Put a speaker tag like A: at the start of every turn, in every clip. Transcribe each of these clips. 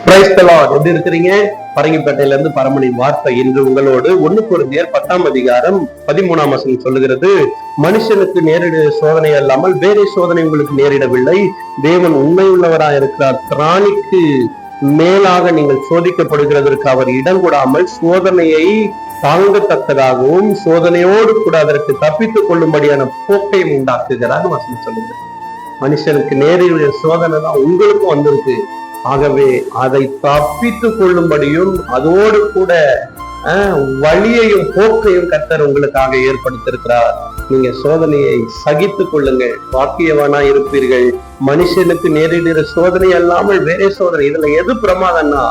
A: Praise the Lord. எப்படி இருக்கிறீங்க? பரங்கிப்பேட்டையில இருந்து பரமனின் வார்த்தை இன்று உங்களோடு. 1 கொரிந்தியர் 10ஆம் அதிகாரம் 13ஆம் வசனம் சொல்லுகிறது, மனுஷனுக்கு நேரிட சோதனை அல்லாமல் வேறே சோதனை உங்களுக்கு நேரிடவில்லை. தேவன் உண்மையுள்ளவராய் இருக்கிறார். திராணிக்கு மேலாக நீங்கள் சோதிக்கப்படுகிறதற்கு அவர் இடம் கொடாமல் சோதனையை தாங்கத்தக்கதாகவும் சோதனையோடு கூட அதற்கு தப்பித்துக் கொள்ளும்படியான போக்கையும் உண்டாக்குகிறார் வசனம் சொல்லுங்க. மனுஷனுக்கு நேரிட சோதனை தான் உங்களுக்கும் வந்திருக்கு. ஆகவே அதை தப்பித்துக் கொள்ளும்படியும் அதோடு கூட வழியையும் போக்கையும் கர்த்தர் உங்களுக்காக ஏற்படுத்தியிருக்கிறார். நீங்க சோதனையை சகித்துக் கொள்ளுங்க, வாக்கியவானா இருப்பீர்கள். மனுஷனுக்கு நேரிடுகிற சோதனை அல்லாமல் வேற சோதனை. இதுல எது பிரமாதம்னா,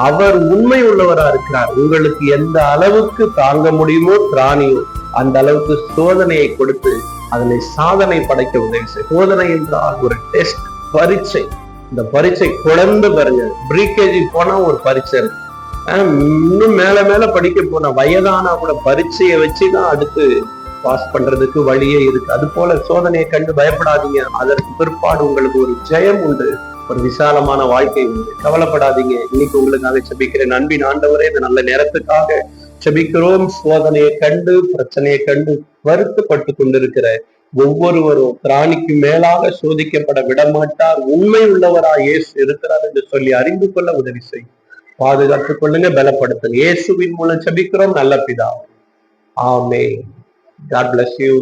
A: அவர் உண்மை உள்ளவரா இருக்கிறார். உங்களுக்கு எந்த அளவுக்கு தாங்க முடியுமோ திராணியோ அந்த அளவுக்கு சோதனையை கொடுத்து அதனை சாதனை படைக்க உதவி செய்யும். சோதனை என்றால் ஒரு டெஸ்ட், பரீட்சை. இந்த பரீட்சை குழந்தை பாருங்க, ப்ரீகேஜி போனா ஒரு பரீட்சை இருக்கு. இன்னும் மேல மேல படிக்க போன வயதானா கூட பரீட்சையை வச்சுதான் அடுத்து பாஸ் பண்றதுக்கு வழியே இருக்கு. அது போல சோதனையை கண்டு பயப்படாதீங்க. அதற்கு பிற்பாடு உங்களுக்கு ஒரு ஜெயம் உண்டு, ஒரு விசாலமான வாழ்க்கை உண்டு. கவலைப்படாதீங்க. இன்னைக்கு உங்களுக்காக செபிக்கிறேன். அன்பின் ஆண்டவரே, இந்த நல்ல நேரத்துக்காக செபிக்கிறோம். சோதனையை கண்டு பிரச்சனையை கண்டு வருத்தப்பட்டு கொண்டிருக்கிற ஒவ்வொருவரும் திராணிக்கு மேலாக சோதிக்கப்பட விடமாட்டார். உண்மை உள்ளவராய் இயேசு இருக்கிறார் என்று சொல்லி அறிந்து கொள்ள உதவி செய்யும். பாதுகாத்துக் கொள்ளுங்க, பலப்படுத்துங்க. இயேசுவின் மூலம் செபிக்கிறோம் நல்ல பிதாவே. ஆமென். God bless you.